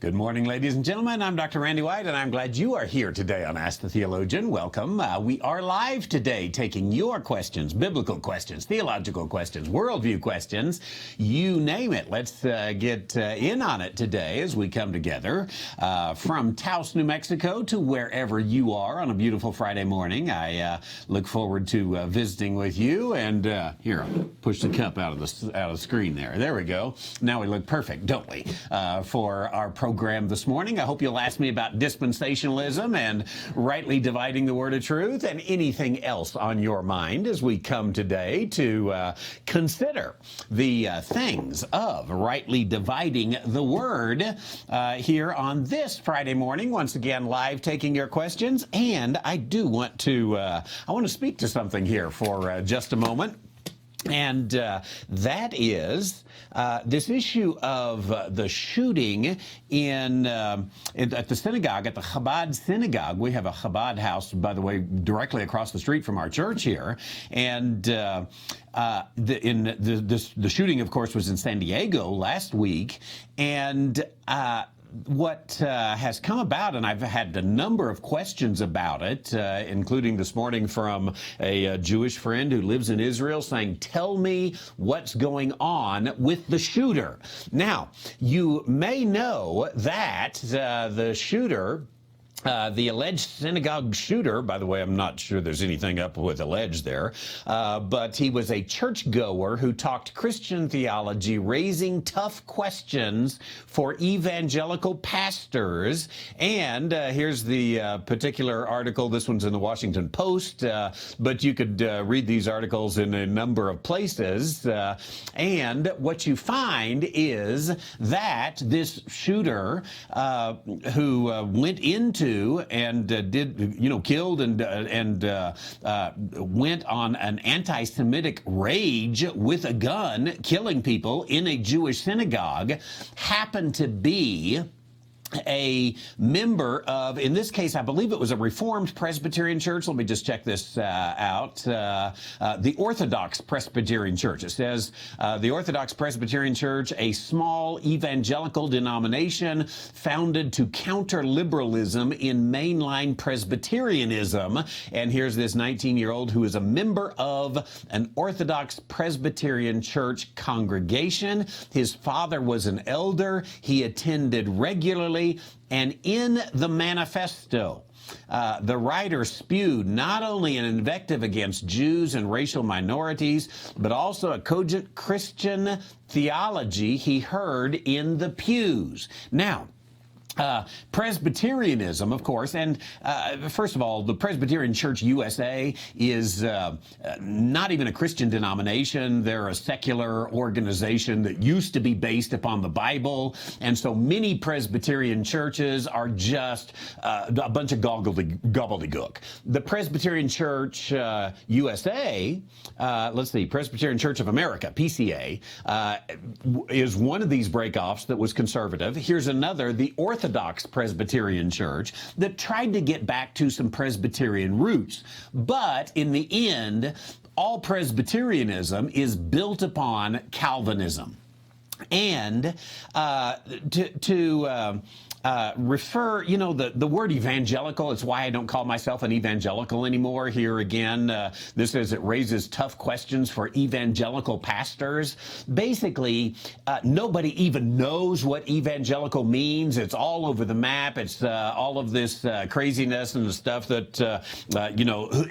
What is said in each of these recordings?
Good morning, ladies and gentlemen. I'm Dr. Randy White, and I'm glad you are here today on Ask the Theologian. Welcome. We are live today taking your questions, biblical questions, theological questions, worldview questions, you name it. Let's get in on it today as we come together from Taos, New Mexico to wherever you are on a beautiful Friday morning. I look forward to visiting with you. And here, I'll push the cup out of the screen there. There we go. Now we look perfect, don't we? For our program this morning. I hope you'll ask me about dispensationalism and rightly dividing the word of truth and anything else on your mind as we come today to consider the things of rightly dividing the word here on this Friday morning. Once again, live taking your questions. And I do want to, I want to speak to something here for just a moment. And that is this issue of the shooting at the synagogue, at the Chabad synagogue. We have a Chabad house, by the way, directly across the street from our church here. And the shooting, of course, was in San Diego last week. And what has come about, and I've had a number of questions about it, including this morning from a Jewish friend who lives in Israel saying, tell me what's going on with the shooter. Now, you may know that the shooter, the alleged synagogue shooter, by the way, I'm not sure there's anything up with alleged there, but he was a churchgoer who talked Christian theology, raising tough questions for evangelical pastors. And here's the particular article. This one's in the Washington Post, but you could read these articles in a number of places. And what you find is that this shooter who went into and killed and went on an anti-Semitic rage with a gun, killing people in a Jewish synagogue, happened to be a member of, in this case, I believe it was a Reformed Presbyterian church. Let me just check this out. The Orthodox Presbyterian Church. It says the Orthodox Presbyterian Church, a small evangelical denomination founded to counter liberalism in mainline Presbyterianism. And here's this 19-year-old who is a member of an Orthodox Presbyterian Church congregation. His father was an elder. He attended regularly. And in the manifesto, the writer spewed not only an invective against Jews and racial minorities, but also a cogent Christian theology he heard in the pews. Now, Presbyterianism, of course, and first of all, the Presbyterian Church USA is not even a Christian denomination. They're a secular organization that used to be based upon the Bible, and so many Presbyterian churches are just a bunch of gobbledygook. The Presbyterian Church USA, let's see, Presbyterian Church of America, PCA, is one of these breakoffs that was conservative. Here's another, the Orthodox Presbyterian Church, that tried to get back to some Presbyterian roots. But in the end, all Presbyterianism is built upon Calvinism. And refer, the word evangelical, it's why I don't call myself an evangelical anymore. Here again, this says it raises tough questions for evangelical pastors. Basically, nobody even knows what evangelical means. It's all over the map. It's all of this craziness and the stuff that,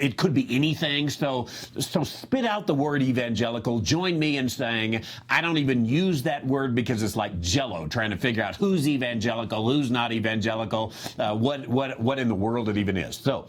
it could be anything. So spit out the word evangelical. Join me in saying, I don't even use that word because it's like Jell-O, trying to figure out who's evangelical, who's not evangelical, what in the world it even is. So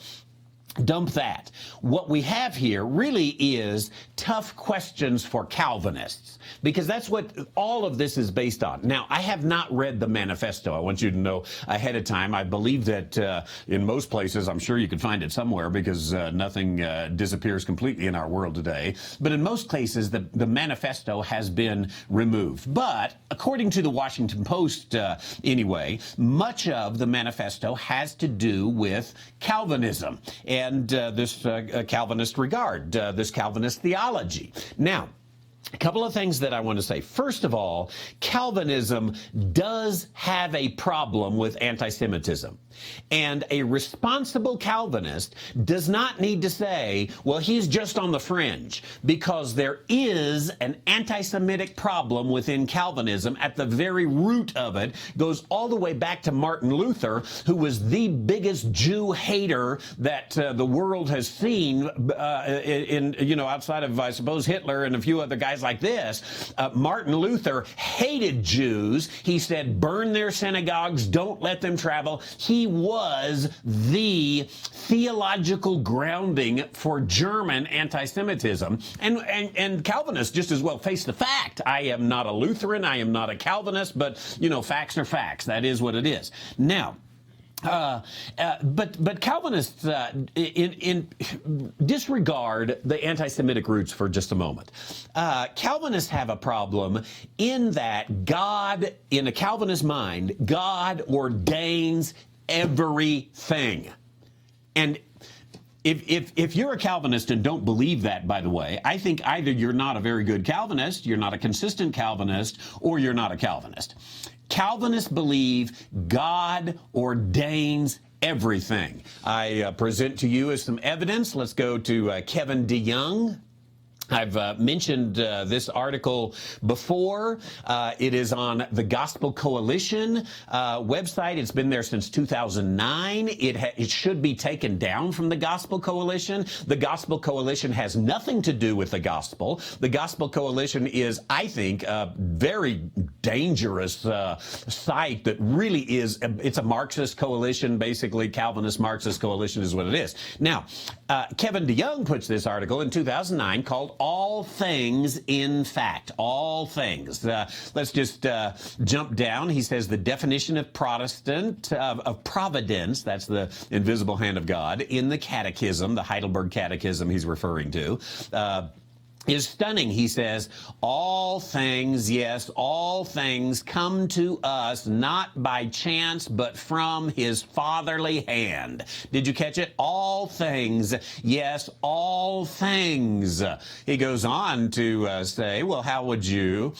dump that. What we have here really is tough questions for Calvinists, because that's what all of this is based on. Now, I have not read the manifesto. I want you to know ahead of time. I believe that in most places, I'm sure you could find it somewhere, because nothing disappears completely in our world today. But in most cases, the manifesto has been removed. But according to the Washington Post, anyway, much of the manifesto has to do with Calvinism and this Calvinist regard, this Calvinist theology. Now, A couple of things that I want to say. First of all, Calvinism does have a problem with anti-Semitism. And a responsible Calvinist does not need to say, well, he's just on the fringe, because there is an anti-Semitic problem within Calvinism. At the very root of it goes all the way back to Martin Luther, who was the biggest Jew hater that the world has seen outside of, I suppose, Hitler and a few other guys like this. Martin Luther hated Jews. He said, burn their synagogues, don't let them travel. He was the theological grounding for German anti-Semitism. And Calvinists just as well face the fact. I am not a Lutheran, I am not a Calvinist, but, facts are facts. That is what it is. Now, but Calvinists disregard the anti-Semitic roots for just a moment. Calvinists have a problem in that God, in a Calvinist mind, God ordains everything. And if you're a Calvinist and don't believe that, by the way, I think either you're not a very good Calvinist, you're not a consistent Calvinist, or you're not a Calvinist. Calvinists believe God ordains everything. I present to you as some evidence. Let's go to Kevin DeYoung. I've mentioned this article before. It is on the Gospel Coalition website. It's been there since 2009. It should be taken down from the Gospel Coalition. The Gospel Coalition has nothing to do with the gospel. The Gospel Coalition is, I think, a very dangerous site that really is, it's a Marxist coalition, basically. Calvinist Marxist coalition is what it is. Now, Kevin DeYoung puts this article in 2009 called All Things in Fact. All things. Let's just jump down. He says the definition of Protestant, of providence, that's the invisible hand of God, in the Catechism, the Heidelberg Catechism he's referring to, is stunning. He says, all things, yes, all things come to us not by chance, but from his fatherly hand. Did you catch it? All things, yes, all things. He goes on to say, well, how would the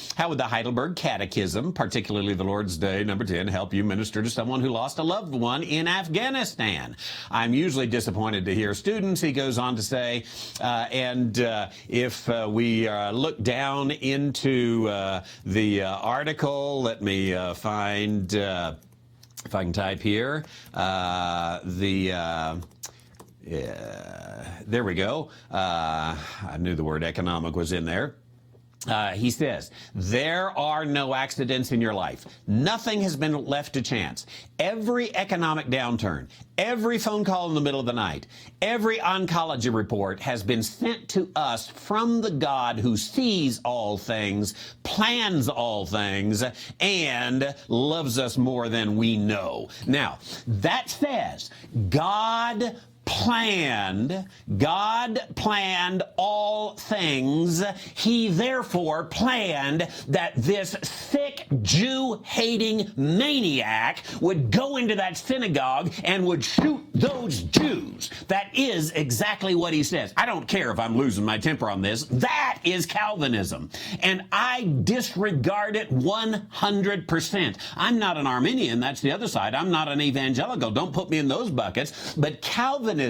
Heidelberg Catechism, particularly the Lord's Day, number 10, help you minister to someone who lost a loved one in Afghanistan? I'm usually disappointed to hear students, he goes on to say, if we look down into the article. Let me find, if I can type here, there we go. I knew the word economic was in there. He says, there are no accidents in your life. Nothing has been left to chance. Every economic downturn, every phone call in the middle of the night, every oncology report has been sent to us from the God who sees all things, plans all things, and loves us more than we know. Now, that says God planned all things. He therefore planned that this sick Jew-hating maniac would go into that synagogue and would shoot those Jews. That is exactly what he says. I don't care if I'm losing my temper on this. That is Calvinism. And I disregard it 100%. I'm not an Arminian. That's the other side. I'm not an evangelical. Don't put me in those buckets. But Calvinism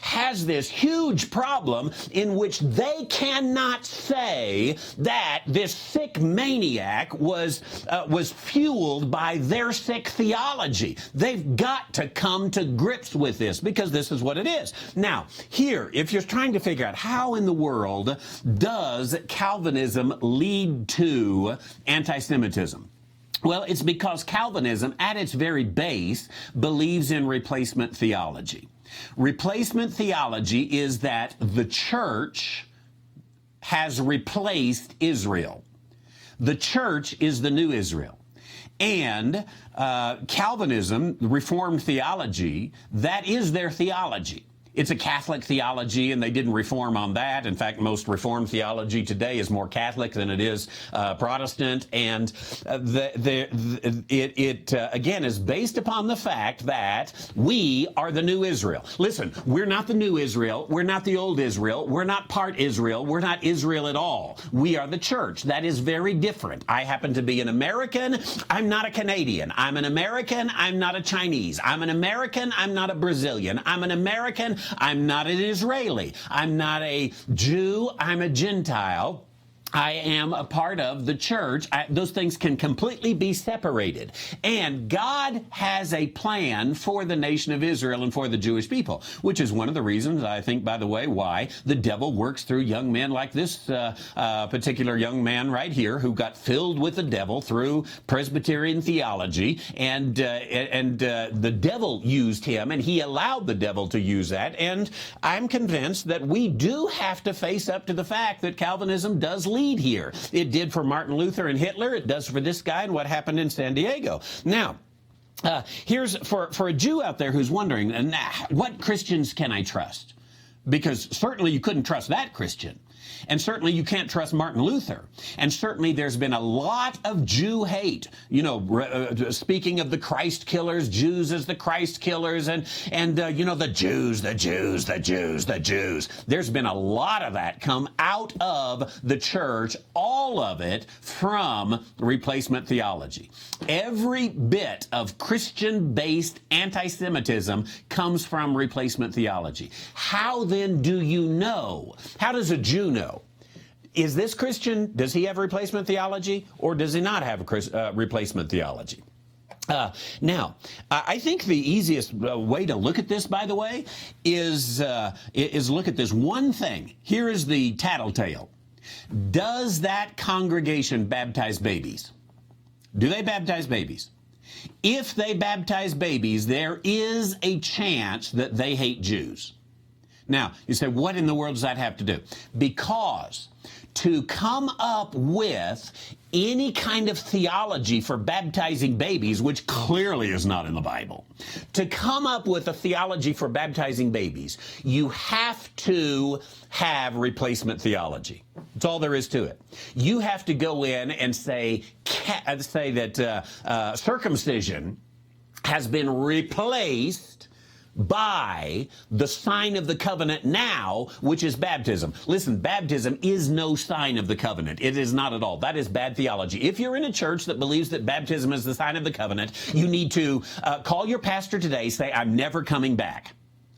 has this huge problem in which they cannot say that this sick maniac was fueled by their sick theology. They've got to come to grips with this, because this is what it is. Now, here, if you're trying to figure out how in the world does Calvinism lead to anti-Semitism? Well, it's because Calvinism, at its very base, believes in replacement theology. Replacement theology is that the church has replaced Israel. The church is the new Israel. And Calvinism, Reformed theology, that is their theology. It's a Catholic theology, and they didn't reform on that. In fact, most Reformed theology today is more Catholic than it is Protestant. And it again, is based upon the fact that we are the new Israel. Listen, we're not the new Israel. We're not the old Israel. We're not part Israel. We're not Israel at all. We are the church. That is very different. I happen to be an American. I'm not a Canadian. I'm an American. I'm not a Chinese. I'm an American. I'm not a Brazilian. I'm an American. I'm not an Israeli. I'm not a Jew. I'm a Gentile. I am a part of the church. Those things can completely be separated. And God has a plan for the nation of Israel and for the Jewish people, which is one of the reasons, I think, by the way, why the devil works through young men like this particular young man right here, who got filled with the devil through Presbyterian theology. And the devil used him, and he allowed the devil to use that. And I'm convinced that we do have to face up to the fact that Calvinism does lead here. It did for Martin Luther and Hitler. It does for this guy and what happened in San Diego. Now, here's for a Jew out there who's wondering, what Christians can I trust? Because certainly you couldn't trust that Christian. And certainly you can't trust Martin Luther. And certainly there's been a lot of Jew hate. You know, speaking of the Christ killers, Jews as the Christ killers, and you know, the Jews. There's been a lot of that come out of the church, all of it from replacement theology. Every bit of Christian-based anti-Semitism comes from replacement theology. How then do you know? How does a Jew know? Is this Christian, does he have replacement theology, or does he not have replacement theology? Now, I think the easiest way to look at this, by the way, is look at this one thing. Here is the tattletale. Does that congregation baptize babies? Do they baptize babies? If they baptize babies, there is a chance that they hate Jews. Now, you say, what in the world does that have to do? Because to come up with any kind of theology for baptizing babies, which clearly is not in the Bible, to come up with a theology for baptizing babies, you have to have replacement theology. That's all there is to it. You have to go in and say that circumcision has been replaced by the sign of the covenant now, which is baptism. Listen, baptism is no sign of the covenant. It is not at all. That is bad theology. If you're in a church that believes that baptism is the sign of the covenant, you need to call your pastor today, say, I'm never coming back.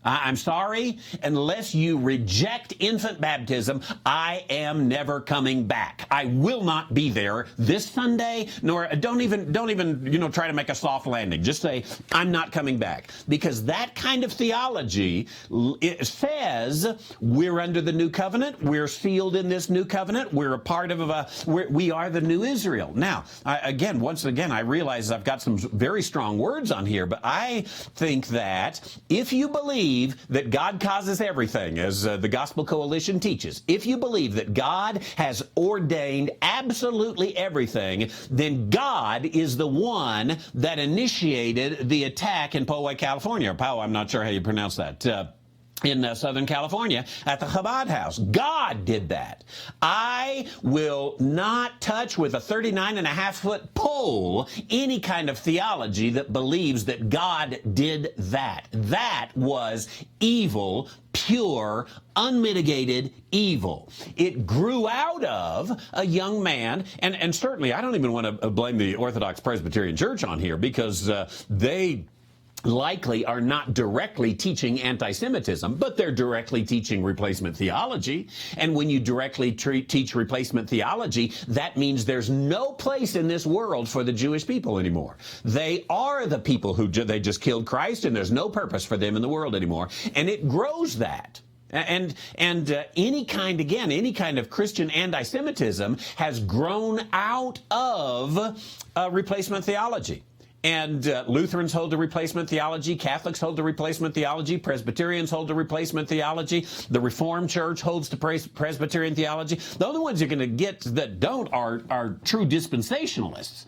I'm sorry, unless you reject infant baptism, I am never coming back. I will not be there this Sunday, nor don't even try to make a soft landing. Just say, I'm not coming back. Because that kind of theology, it says we're under the new covenant, we're sealed in this new covenant, we're a part of we are the new Israel. Now, once again, I realize I've got some very strong words on here, but I think that if you believe that God causes everything, as the Gospel Coalition teaches, if you believe that God has ordained absolutely everything, then God is the one that initiated the attack in Poway, California. Or Poway, I'm not sure how you pronounce that. In Southern California at the Chabad house. God did that. I will not touch with a 39.5-foot pole any kind of theology that believes that God did that. That was evil, pure, unmitigated evil. It grew out of a young man, and certainly I don't even want to blame the Orthodox Presbyterian Church on here, because they likely are not directly teaching anti-Semitism, but they're directly teaching replacement theology. And when you directly teach replacement theology, that means there's no place in this world for the Jewish people anymore. They are the people who they just killed Christ, and there's no purpose for them in the world anymore. And it grows that. And any kind of Christian anti-Semitism has grown out of replacement theology. And Lutherans hold the replacement theology. Catholics hold the replacement theology. Presbyterians hold the replacement theology. The Reformed Church holds the Presbyterian theology. The only ones you're going to get that don't are true dispensationalists.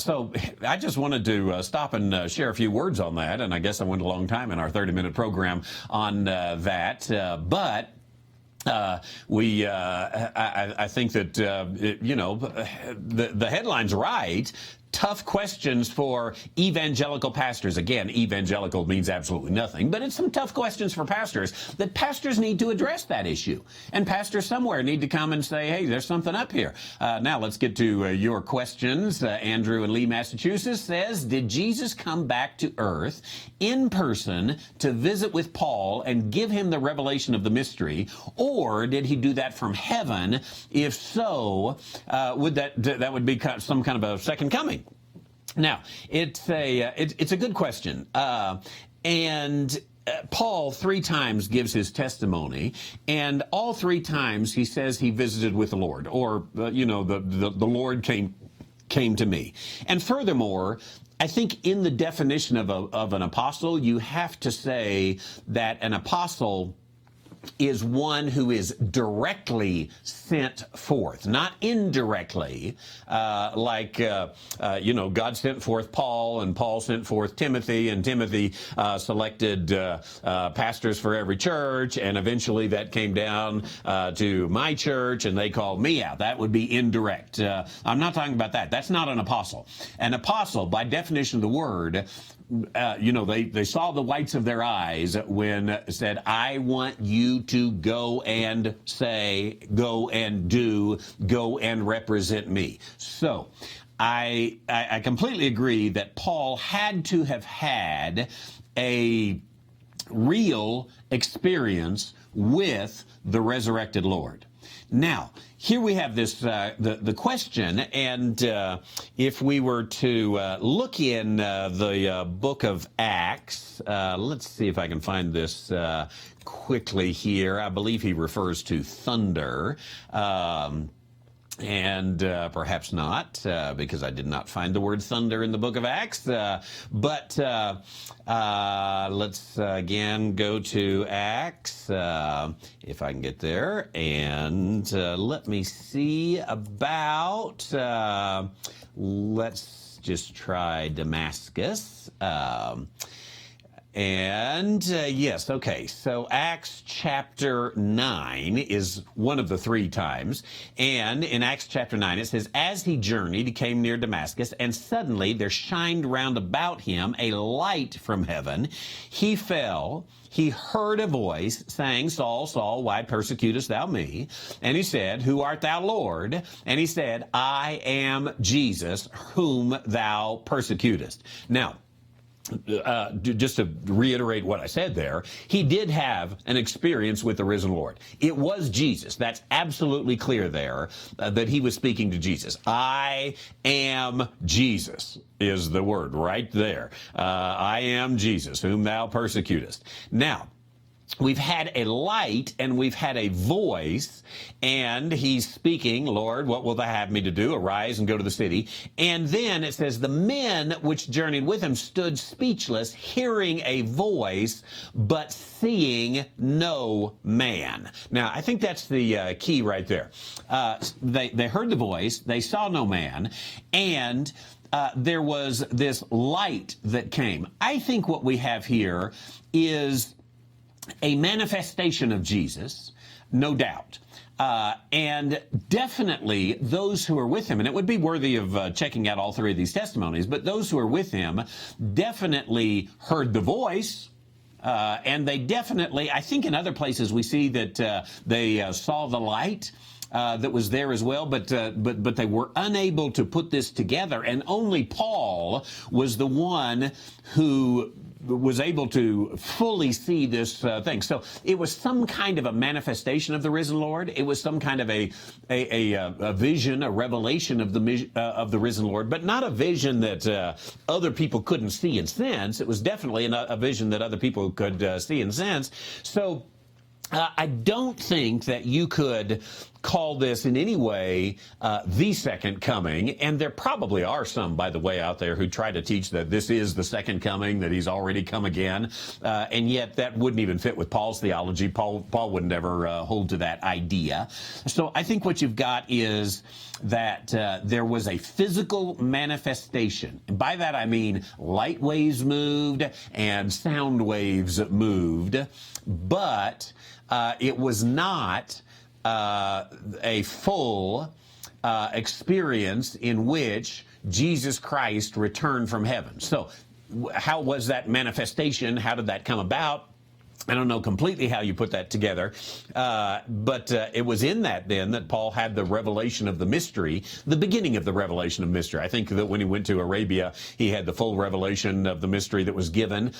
So I just wanted to stop and share a few words on that. And I guess I went a long time in our 30-minute program on that. I think that, the headline's right. Tough questions for evangelical pastors. Again, evangelical means absolutely nothing, but it's some tough questions for pastors that pastors need to address that issue. And pastors somewhere need to come and say, hey, there's something up here. Now let's get to your questions. Andrew in Lee, Massachusetts says, did Jesus come back to earth in person to visit with Paul and give him the revelation of the mystery, or did he do that from heaven? If so, would that would be some kind of a second coming? Now, it's a good question, and Paul 3 times gives his testimony, and all 3 times he says he visited with the Lord, or the Lord came to me. And furthermore, I think in the definition of an apostle, you have to say that an apostle is one who is directly sent forth, not indirectly, God sent forth Paul, and Paul sent forth Timothy, and Timothy selected pastors for every church, and eventually that came down to my church, and they called me out. That would be indirect. I'm not talking about that. That's not an apostle. An apostle, by definition of the word, they saw the whites of their eyes when it said, I want you to go and say, go and do, go and represent me. So I completely agree that Paul had to have had a real experience with the resurrected Lord. Now, here we have this the question, and if we were to look in the book of Acts, let's see if I can find this quickly here. I believe he refers to thunder. And perhaps not, because I did not find the word thunder in the book of Acts. But let's again go to Acts, if I can get there. And let me see about, let's just try Damascus. Yes, okay, so Acts chapter 9 is one of the 3 times, and in Acts chapter 9 it says, as he journeyed, he came near Damascus, and suddenly there shined round about him a light from heaven. He fell. He heard a voice saying, Saul, Saul, why persecutest thou me? And he said, who art thou, Lord? And he said, I am Jesus, whom thou persecutest. Now, just to reiterate what I said there, he did have an experience with the risen Lord. It was Jesus. That's absolutely clear there, that he was speaking to Jesus. I am Jesus is the word right there. I am Jesus, whom thou persecutest. Now, we've had a light and we've had a voice, and he's speaking, Lord, what will thou have me to do? Arise and go to the city. And then it says, the men which journeyed with him stood speechless, hearing a voice, but seeing no man. Now, I think that's the key right there. They heard the voice, they saw no man, and there was this light that came. I think what we have here is a manifestation of Jesus, no doubt. And definitely those who are with him, and it would be worthy of checking out all 3 of these testimonies, but those who are with him definitely heard the voice, and they definitely, I think in other places we see that they saw the light that was there as well, but they were unable to put this together, and only Paul was the one who was able to fully see this thing. So it was some kind of a manifestation of the risen Lord. It was some kind of a vision, a revelation of the risen Lord, but not a vision that other people couldn't see and sense. It was definitely a vision that other people could see and sense. So I don't think that you could call this in any way the second coming, and there probably are some, by the way, out there who try to teach that this is the second coming, that he's already come again, and yet that wouldn't even fit with Paul's theology. Paul would never hold to that idea. So I think what you've got is that there was a physical manifestation. And by that I mean light waves moved and sound waves moved, but it was not a full experience in which Jesus Christ returned from heaven. So how was that manifestation? How did that come about? I don't know completely how you put that together, but it was in that then that Paul had the revelation of the mystery, the beginning of the revelation of mystery. I think that when he went to Arabia, he had the full revelation of the mystery that was given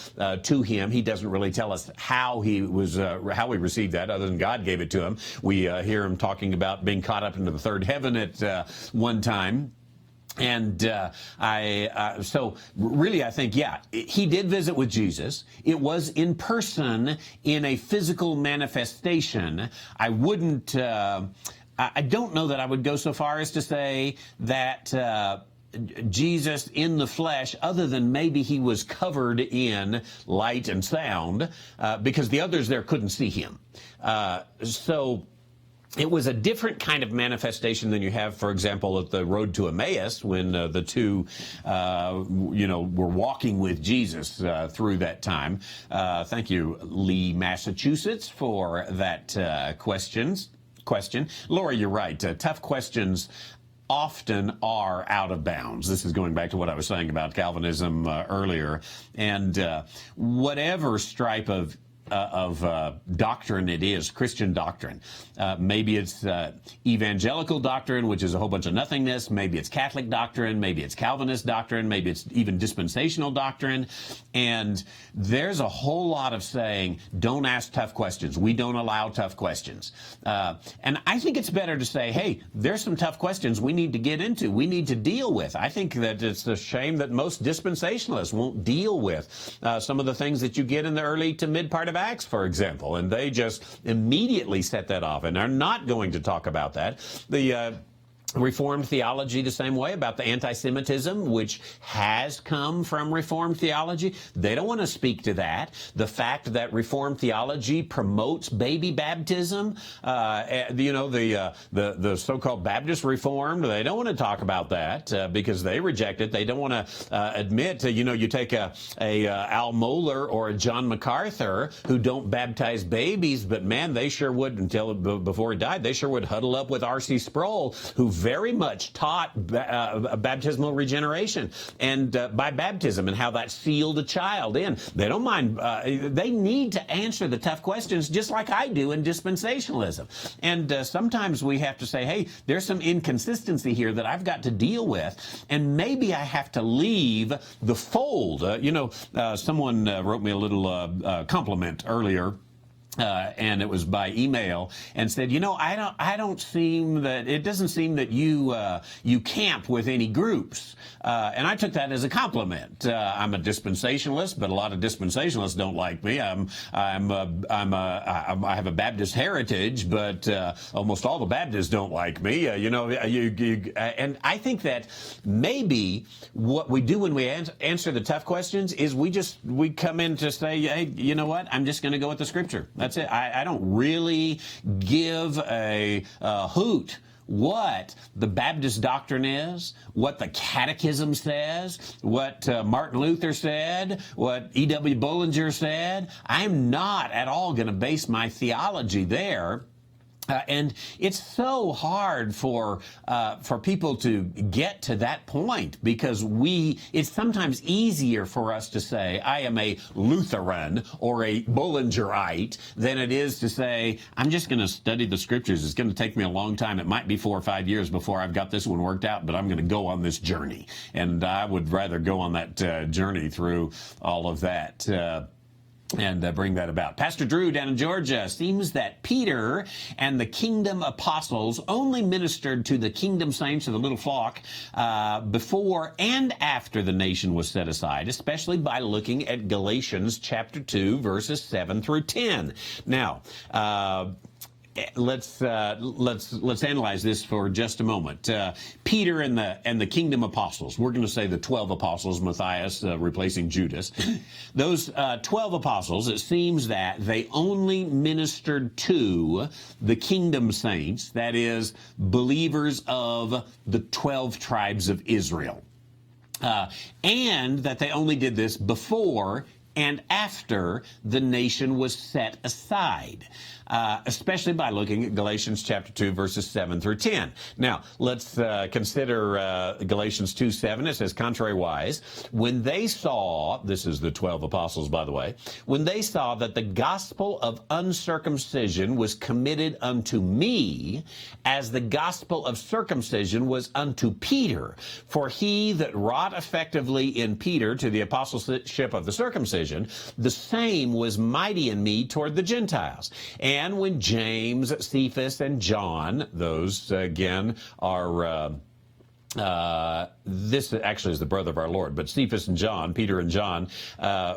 to him. He doesn't really tell us how he received that, other than God gave it to him. We hear him talking about being caught up into the third heaven at one time. And so really I think, yeah, he did visit with Jesus. It was in person in a physical manifestation. I wouldn't, I don't know that I would go so far as to say that Jesus in the flesh, other than maybe he was covered in light and sound, because the others there couldn't see him. So it was a different kind of manifestation than you have, for example, at the road to Emmaus, when the two, were walking with Jesus through that time. Thank you, Lee, Massachusetts, for that question. Laura, you're right. Tough questions often are out of bounds. This is going back to what I was saying about Calvinism earlier. And whatever stripe of doctrine it is, Christian doctrine. Maybe it's evangelical doctrine, which is a whole bunch of nothingness. Maybe it's Catholic doctrine. Maybe it's Calvinist doctrine. Maybe it's even dispensational doctrine. And there's a whole lot of saying, don't ask tough questions. We don't allow tough questions. And I think it's better to say, hey, there's some tough questions we need to get into. We need to deal with. I think that it's a shame that most dispensationalists won't deal with some of the things that you get in the early to mid part of Acts, for example, and they just immediately set that off and are not going to talk about that. The Reformed theology the same way about the anti-Semitism, which has come from Reformed theology. They don't want to speak to that. The fact that Reformed theology promotes baby baptism, the so-called Baptist Reformed, they don't want to talk about that because they reject it. They don't want to admit, you take a Al Mohler or a John MacArthur who don't baptize babies, but man, they sure would, before he died, they sure would huddle up with R.C. Sproul, who very much taught baptismal regeneration and by baptism and how that sealed a child in. They don't mind. They need to answer the tough questions just like I do in dispensationalism. And sometimes we have to say, hey, there's some inconsistency here that I've got to deal with, and maybe I have to leave the fold. Someone wrote me a little compliment earlier. And it was by email, and said, it doesn't seem that you camp with any groups. And I took that as a compliment. I'm a dispensationalist, but a lot of dispensationalists don't like me. I have a Baptist heritage, but almost all the Baptists don't like me. And I think that maybe what we do when we answer the tough questions is we come in to say, hey, you know what? I'm just going to go with the Scripture. That's it. I don't really give a hoot what the Baptist doctrine is, what the Catechism says, what Martin Luther said, what E.W. Bullinger said. I'm not at all going to base my theology there. And it's so hard for people to get to that point because it's sometimes easier for us to say, I am a Lutheran or a Bullingerite than it is to say, I'm just going to study the Scriptures. It's going to take me a long time. It might be 4 or 5 years before I've got this one worked out, but I'm going to go on this journey. And I would rather go on that journey through all of that. And bring that about. Pastor Drew down in Georgia, seems that Peter and the kingdom apostles only ministered to the kingdom saints of the little flock before and after the nation was set aside, especially by looking at Galatians chapter 2, verses 7 through 10. Now, let's analyze this for just a moment. Peter and the kingdom apostles. We're going to say the 12 apostles, Matthias replacing Judas. Those 12 apostles, it seems that they only ministered to the kingdom saints, that is, believers of the 12 tribes of Israel. And that they only did this before and after the nation was set aside, especially by looking at Galatians chapter 2, verses 7 through 10. Now, let's consider Galatians 2:7. It says, contrariwise, when they saw, this is the 12 apostles, by the way, when they saw that the gospel of uncircumcision was committed unto me, as the gospel of circumcision was unto Peter, for he that wrought effectively in Peter to the apostleship of the circumcision, the same was mighty in me toward the Gentiles. And when James, Cephas, and John, those again are this actually is the brother of our Lord, but Cephas and John, Peter and John,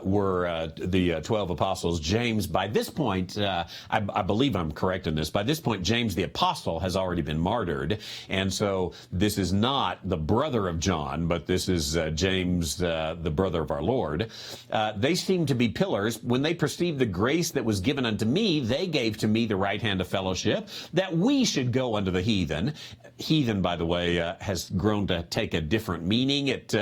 were the 12 apostles. James, by this point, I believe I'm correct in this, by this point, James the apostle has already been martyred, and so this is not the brother of John, but this is James, the brother of our Lord. They seem to be pillars. When they perceived the grace that was given unto me, they gave to me the right hand of fellowship, that we should go unto the heathen. Heathen, by the way, has grown to take a different meaning. It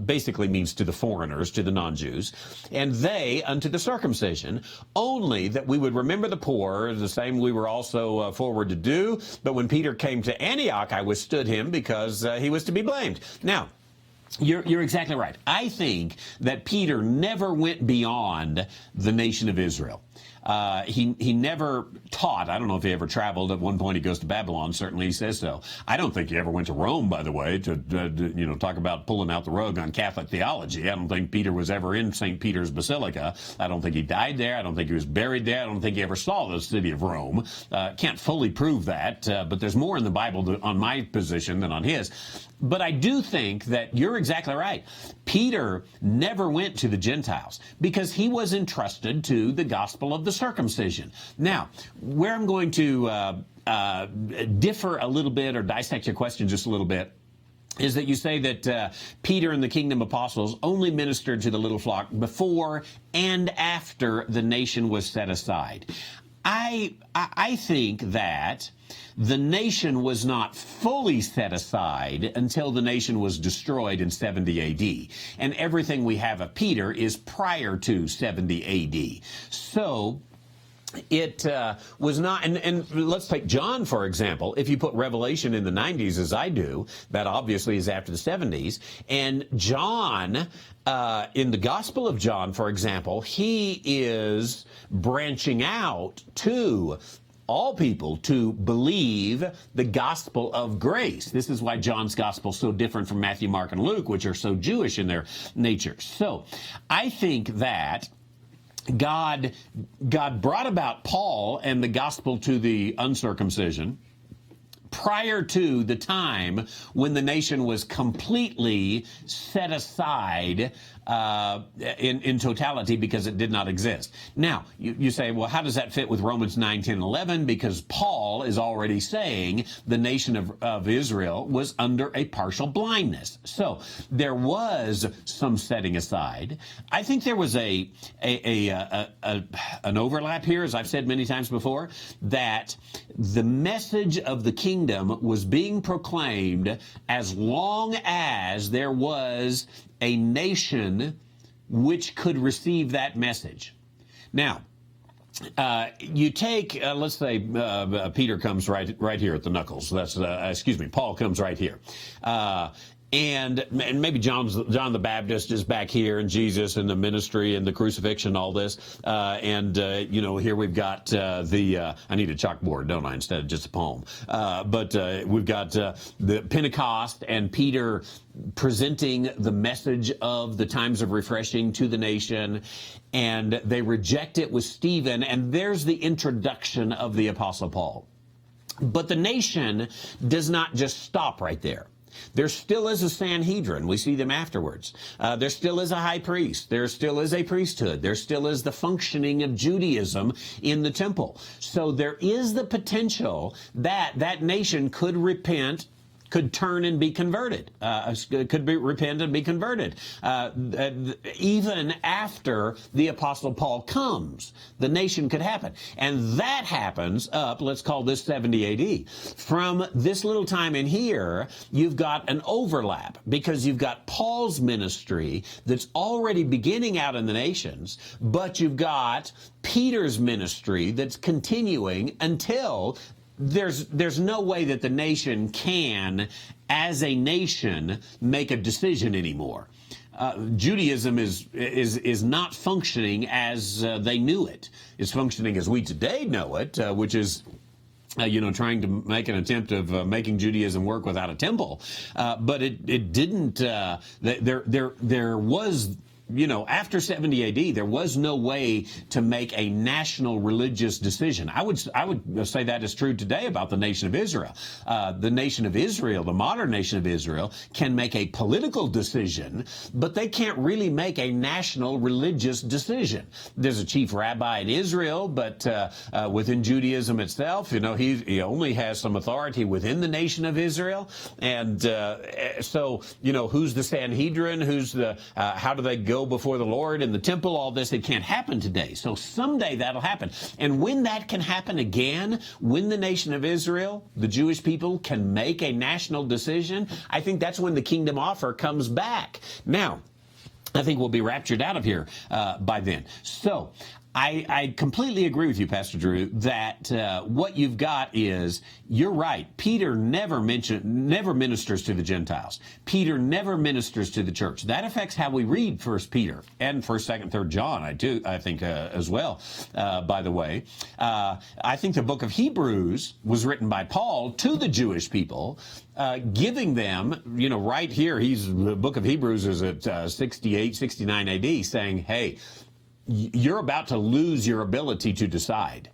basically means to the foreigners, to the non-Jews, and they unto the circumcision, only that we would remember the poor, the same we were also forward to do. But when Peter came to Antioch, I withstood him because he was to be blamed. Now, you're exactly right. I think that Peter never went beyond the nation of Israel. He never taught. I don't know if he ever traveled. At one point he goes to Babylon. Certainly he says so. I don't think he ever went to Rome, by the way, to talk about pulling out the rug on Catholic theology. I don't think Peter was ever in St. Peter's Basilica. I don't think he died there. I don't think he was buried there. I don't think he ever saw the city of Rome. Can't fully prove that, but there's more in the Bible on my position than on his. But I do think that you're exactly right. Peter never went to the Gentiles because he was entrusted to the gospel of the circumcision. Now, where I'm going to differ a little bit or dissect your question just a little bit is that you say that Peter and the kingdom apostles only ministered to the little flock before and after the nation was set aside. I think that the nation was not fully set aside until the nation was destroyed in 70 A.D. And everything we have of Peter is prior to 70 A.D. So it was not, and let's take John, for example. If you put Revelation in the 90s, as I do, that obviously is after the 70s. And John, in the Gospel of John, for example, he is branching out to all people to believe the gospel of grace. This is why John's gospel is so different from Matthew, Mark, and Luke, which are so Jewish in their nature. So I think that God brought about Paul and the gospel to the uncircumcision prior to the time when the nation was completely set aside in totality because it did not exist. Now, you say, well, how does that fit with Romans 9, 10, 11? Because Paul is already saying the nation of Israel was under a partial blindness. So there was some setting aside. I think there was an overlap here, as I've said many times before, that the message of the kingdom was being proclaimed as long as there was a nation which could receive that message. Now, you take, let's say, Peter comes right here at the knuckles. That's, Paul comes right here. And maybe John the Baptist is back here, and Jesus and the ministry and the crucifixion, all this. Here we've got I need a chalkboard, don't I, instead of just a poem. But we've got the Pentecost and Peter presenting the message of the times of refreshing to the nation, and they reject it with Stephen, and there's the introduction of the Apostle Paul. But the nation does not just stop right there. There still is a Sanhedrin. We see them afterwards. There still is a high priest. There still is a priesthood. There still is the functioning of Judaism in the temple. So there is the potential that that nation could repent, could turn and be converted, repent and be converted. Even after the Apostle Paul comes, the nation could happen. And that happens up, let's call this 70 AD. From this little time in here, you've got an overlap because you've got Paul's ministry that's already beginning out in the nations, but you've got Peter's ministry that's continuing until there's no way that the nation can, as a nation, make a decision anymore. Judaism is not functioning as they knew it. It's functioning as we today know it, which is trying to make an attempt of making Judaism work without a temple. But it didn't. There was. After 70 AD, there was no way to make a national religious decision. I would say that is true today about the nation of Israel. The nation of Israel, the modern nation of Israel, can make a political decision, but they can't really make a national religious decision. There's a chief rabbi in Israel, but within Judaism itself, he only has some authority within the nation of Israel. And so, who's the Sanhedrin? How do they go before the Lord in the temple? All this, it can't happen today. So someday that'll happen. And when that can happen again, when the nation of Israel, the Jewish people, can make a national decision, I think that's when the kingdom offer comes back. Now, I think we'll be raptured out of here by then. So I completely agree with you, Pastor Drew, that what you've got is, you're right. Peter never ministers to the Gentiles. Peter never ministers to the church. That affects how we read 1 Peter and 1st, 2nd, 3rd John, I think as well, by the way. I think the book of Hebrews was written by Paul to the Jewish people, giving them, right here, the book of Hebrews is at 68, 69 AD, saying, hey, you're about to lose your ability to decide.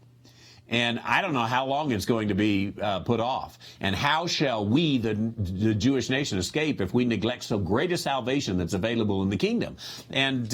And I don't know how long it's going to be put off. And how shall we, the Jewish nation, escape if we neglect so great a salvation that's available in the kingdom? And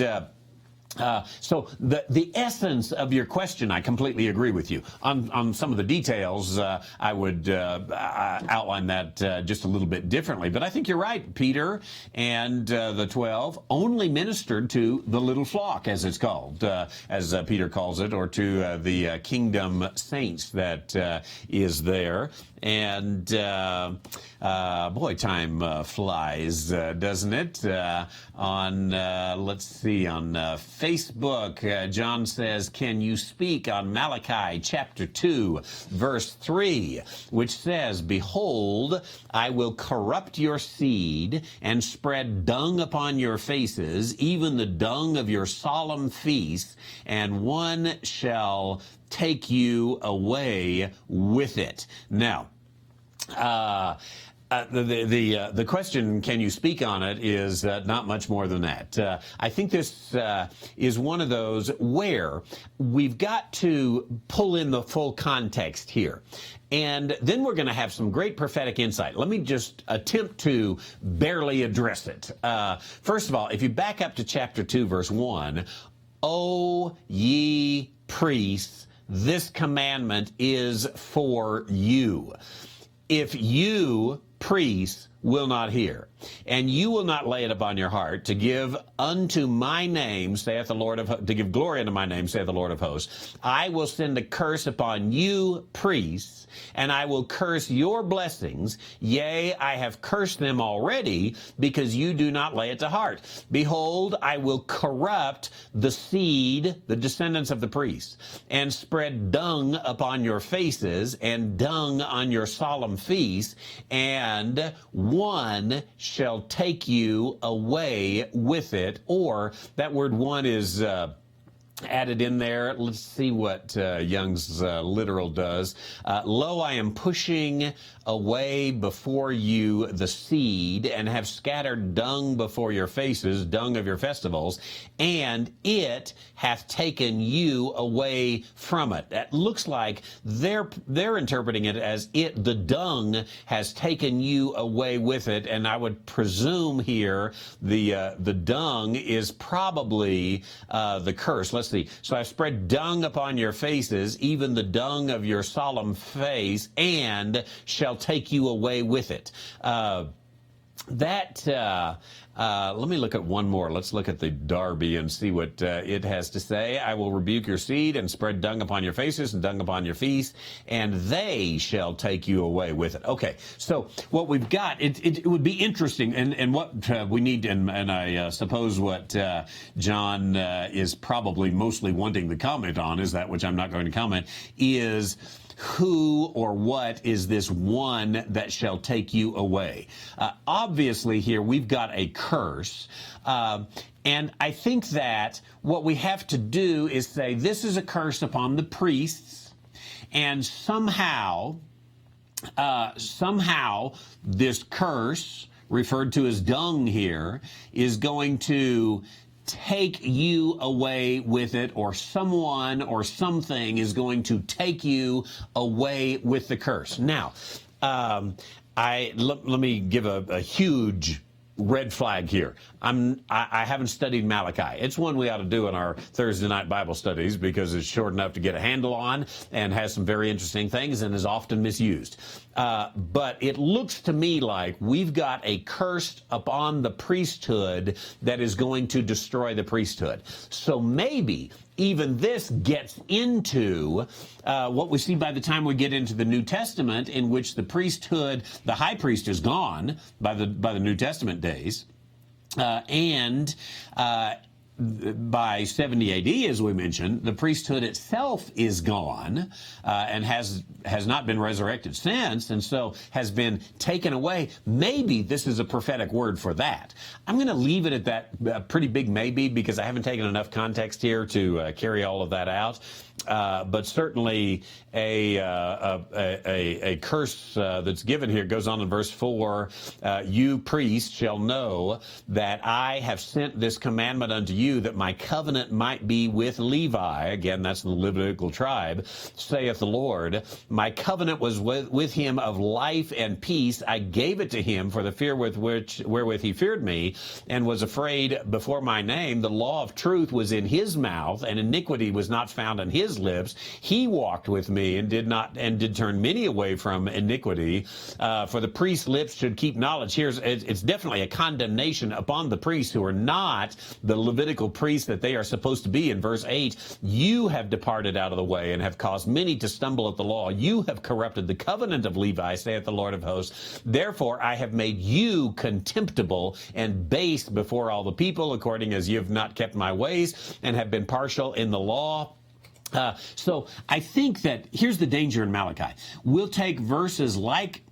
so the essence of your question, I completely agree with you. On some of the details, I would outline that just a little bit differently. But I think you're right. Peter and the 12 only ministered to the little flock, as it's called, as Peter calls it, or to the kingdom saints that is there. And boy, time flies, doesn't it? Let's see, on Facebook, John says, can you speak on Malachi chapter 2, verse 3, which says, behold, I will corrupt your seed and spread dung upon your faces, even the dung of your solemn feasts, and one shall take you away with it. Now, the question, can you speak on it, is not much more than that. I think this is one of those where we've got to pull in the full context here. And then we're going to have some great prophetic insight. Let me just attempt to barely address it. First of all, if you back up to chapter 2, verse 1, O ye priests, this commandment is for you. If you, priests, will not hear, and you will not lay it upon your heart to give unto my name, saith the Lord of to give glory unto my name, saith the Lord of hosts, I will send a curse upon you, priests, and I will curse your blessings. Yea, I have cursed them already, because you do not lay it to heart. Behold, I will corrupt the seed, the descendants of the priests, and spread dung upon your faces, and dung on your solemn feasts, and one shall take you away with it. Or that word one is added in there. Let's see what Young's literal does. Lo, I am pushing away before you the seed, and have scattered dung before your faces, dung of your festivals, and it hath taken you away from it. That looks like they're interpreting it as it, the dung, has taken you away with it, and I would presume here the dung is probably the curse. Let's see. So I've spread dung upon your faces, even the dung of your solemn face, and shall take you away with it. Let me look at one more. Let's look at the Darby and see what it has to say. I will rebuke your seed and spread dung upon your faces and dung upon your feast, and they shall take you away with it. Okay, so what we've got, it would be interesting, and what we need, and I suppose what John is probably mostly wanting to comment on, is that which I'm not going to comment, is who or what is this one that shall take you away? Obviously here we've got a curse, and I think that what we have to do is say this is a curse upon the priests, and somehow this curse, referred to as dung here, is going to take you away with it, or someone or something is going to take you away with the curse. Now, let me give a huge red flag here. I haven't studied Malachi. It's one we ought to do in our Thursday night Bible studies because it's short enough to get a handle on and has some very interesting things and is often misused. But it looks to me like we've got a curse upon the priesthood that is going to destroy the priesthood. So maybe even this gets into what we see by the time we get into the New Testament, in which the priesthood, the high priest, is gone by the New Testament days, and by 70 AD, as we mentioned, the priesthood itself is gone and has not been resurrected since, and so has been taken away. Maybe this is a prophetic word for that. I'm going to leave it at that pretty big maybe, because I haven't taken enough context here to carry all of that out. But certainly a curse that's given here goes on in verse 4. You priests shall know that I have sent this commandment unto you, that my covenant might be with Levi. Again, that's the Levitical tribe, saith the Lord. My covenant was with him of life and peace. I gave it to him for the fear wherewith he feared me, and was afraid before my name. The law of truth was in his mouth, and iniquity was not found in his lips. He walked with me and did turn many away from iniquity. For the priest's lips should keep knowledge. It's definitely a condemnation upon the priests who are not the Levitical priests that they are supposed to be. In verse 8, you have departed out of the way and have caused many to stumble at the law. You have corrupted the covenant of Levi, saith the Lord of hosts. Therefore I have made you contemptible and base before all the people, according as you have not kept my ways and have been partial in the law. So I think that here's the danger in Malachi. We'll take verses like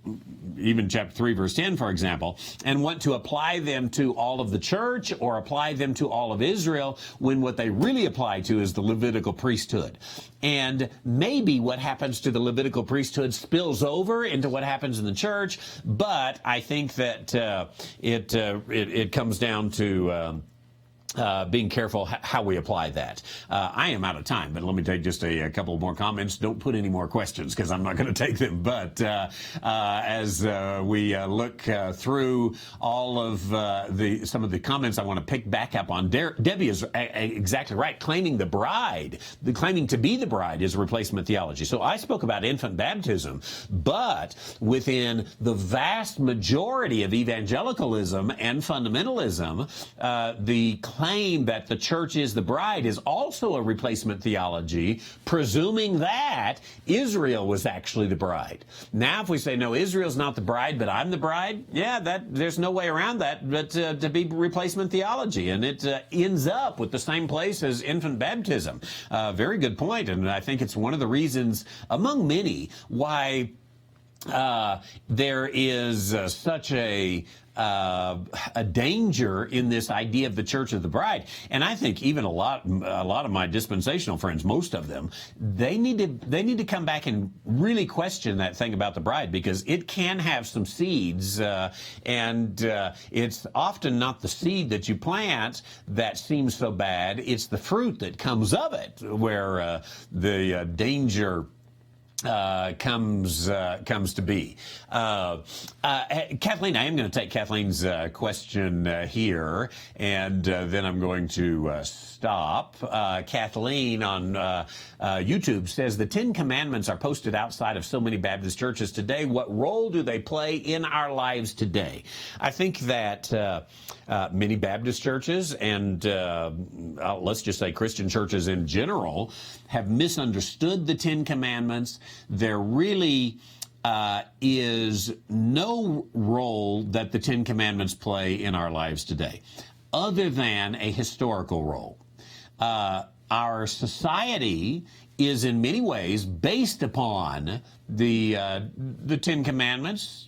even chapter 3, verse 10, for example, and want to apply them to all of the church or apply them to all of Israel, when what they really apply to is the Levitical priesthood. And maybe what happens to the Levitical priesthood spills over into what happens in the church, but I think that it comes down to being careful how we apply that. I am out of time, but let me take just a couple more comments. Don't put any more questions, because I'm not going to take them. But as we look through all of some of the comments, I want to pick back up on Debbie is exactly right. Claiming to be the bride is replacement theology. So I spoke about infant baptism, but within the vast majority of evangelicalism and fundamentalism, the claim that the church is the bride is also a replacement theology, presuming that Israel was actually the bride. Now, if we say, no, Israel's not the bride, but I'm the bride, there's no way around that but to be replacement theology, and it ends up with the same place as infant baptism. Very good point, and I think it's one of the reasons, among many, why there is such a danger in this idea of the church of the bride, and I think even a lot of my dispensational friends, most of them, they need to come back and really question that thing about the bride, because it can have some seeds, and it's often not the seed that you plant that seems so bad; it's the fruit that comes of it where the danger comes to be. Kathleen, I am going to take Kathleen's question here, and then I'm going to stop. Kathleen on YouTube says, the Ten Commandments are posted outside of so many Baptist churches today. What role do they play in our lives today? I think that many Baptist churches and let's just say Christian churches in general have misunderstood the Ten Commandments. There really is no role that the Ten Commandments play in our lives today, other than a historical role. Our society is in many ways based upon the Ten Commandments,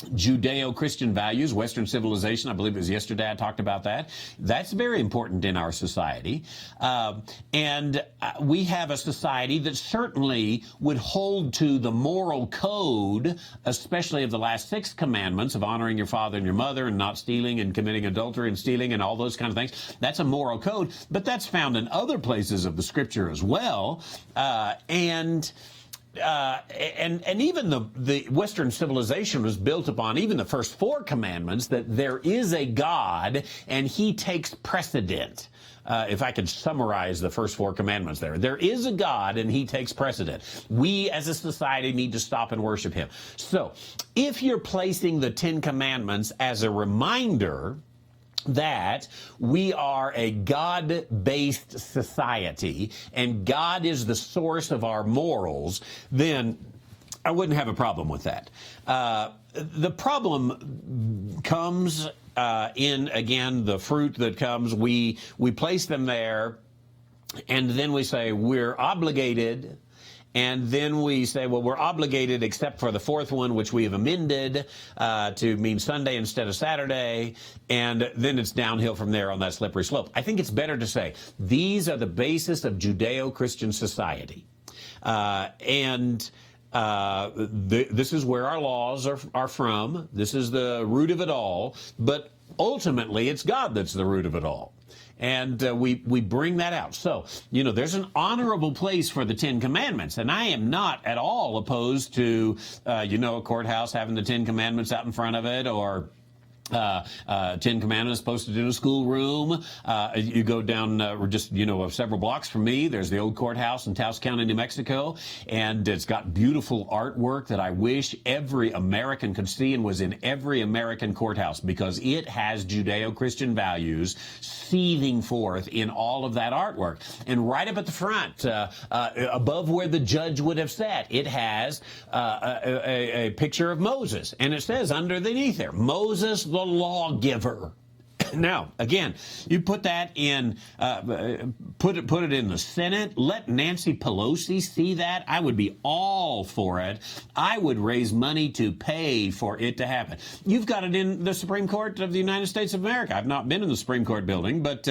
Judeo-Christian values, Western civilization. I believe it was yesterday I talked about that. That's very important in our society. And we have a society that certainly would hold to the moral code, especially of the last 6 commandments of honoring your father and your mother and not stealing and committing adultery and stealing and all those kind of things. That's a moral code, but that's found in other places of the scripture as well. And even the Western civilization was built upon even the first 4 commandments, that there is a God and he takes precedent. If I could summarize the first 4 commandments there is a God and he takes precedent. We as a society need to stop and worship him. So if you're placing the Ten Commandments as a reminder that we are a God-based society and God is the source of our morals, then I wouldn't have a problem with that. The problem comes in, again, the fruit that comes. We place them there, and then we say we're obligated. And then we say, well, we're obligated except for the 4th one, which we have amended to mean Sunday instead of Saturday. And then it's downhill from there on that slippery slope. I think it's better to say these are the basis of Judeo-Christian society. This is where our laws are from. This is the root of it all. But ultimately, it's God that's the root of it all. And we bring that out. So, there's an honorable place for the Ten Commandments. And I am not at all opposed to, a courthouse having the Ten Commandments out in front of it, or 10 Commandments posted in a schoolroom. You go down just several blocks from me. There's the old courthouse in Taos County, New Mexico, and it's got beautiful artwork that I wish every American could see and was in every American courthouse, because it has Judeo-Christian values seething forth in all of that artwork. And right up at the front, above where the judge would have sat, it has a picture of Moses, and it says underneath there, Moses the lawgiver. Now, again, you put that in, put it in the Senate. Let Nancy Pelosi see that. I would be all for it. I would raise money to pay for it to happen. You've got it in the Supreme Court of the United States of America. I've not been in the Supreme Court building, but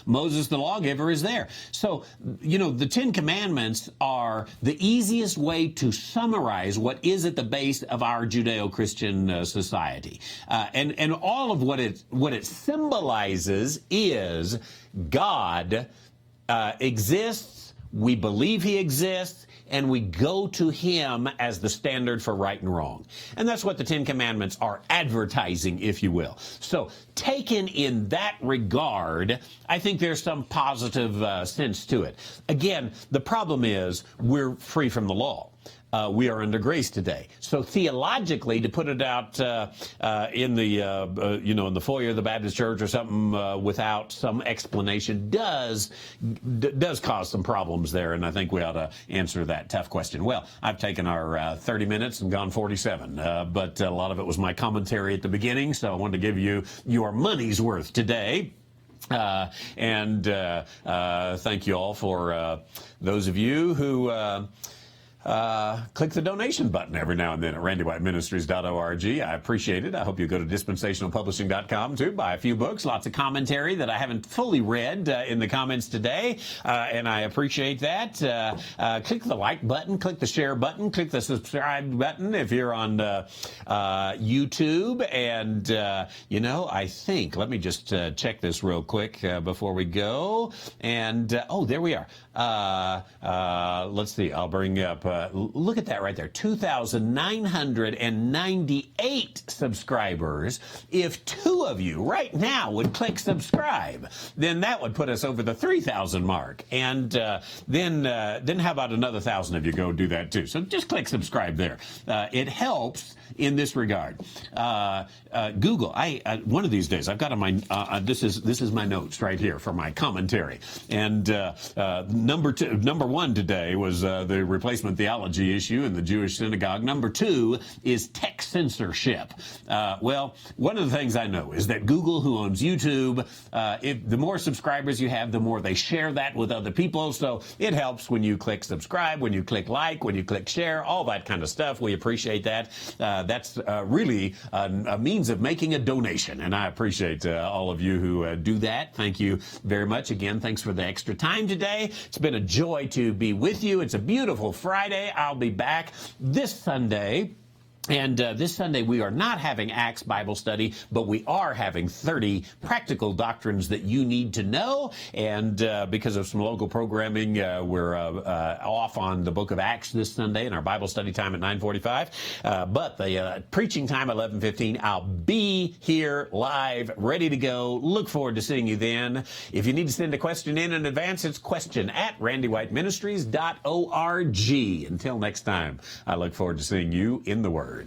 Moses the lawgiver is there. So, the Ten Commandments are the easiest way to summarize what is at the base of our Judeo-Christian society. And all of what it symbolizes is God exists, we believe he exists, and we go to him as the standard for right and wrong. And that's what the Ten Commandments are advertising, if you will. So, taken in that regard, I think there's some positive sense to it. Again, the problem is we're free from the law. We are under grace today. So theologically, to put it out in the foyer of the Baptist church or something without some explanation does cause some problems there, and I think we ought to answer that tough question. Well, I've taken our 30 minutes and gone 47, but a lot of it was my commentary at the beginning, so I wanted to give you your money's worth today. Thank you all for those of you who click the donation button every now and then at randywhiteministries.org. I appreciate it. I hope you go to dispensationalpublishing.com too, buy a few books, lots of commentary that I haven't fully read in the comments today, and I appreciate that. Click the like button, click the share button, click the subscribe button if you're on YouTube. And, I think, let me just check this real quick before we go. And, there we are. Let's see, I'll bring up, look at that right there, 2,998 subscribers. If 2 of you right now would click subscribe, then that would put us over the 3,000 mark. And then how about another 1,000 of you go do that too? So just click subscribe there. It helps in this regard. Google, one of these days, I've got on my, this is my notes right here for my commentary. And number 1 today was the replacement theology issue in the Jewish synagogue. Number 2 is tech censorship. Well, one of the things I know is that Google, who owns YouTube, the more subscribers you have, the more they share that with other people. So it helps when you click subscribe, when you click like, when you click share, all that kind of stuff. We appreciate that. That's really a means of making a donation, and I appreciate all of you who do that. Thank you very much. Again, thanks for the extra time today. It's been a joy to be with you. It's a beautiful Friday. I'll be back this Sunday. And this Sunday, we are not having Acts Bible study, but we are having 30 practical doctrines that you need to know. And because of some local programming, we're off on the book of Acts this Sunday in our Bible study time at 9:45. But the preaching time at 11:15, I'll be here live, ready to go. Look forward to seeing you then. If you need to send a question in advance, it's question@randywhiteministries.org. Until next time, I look forward to seeing you in the Word.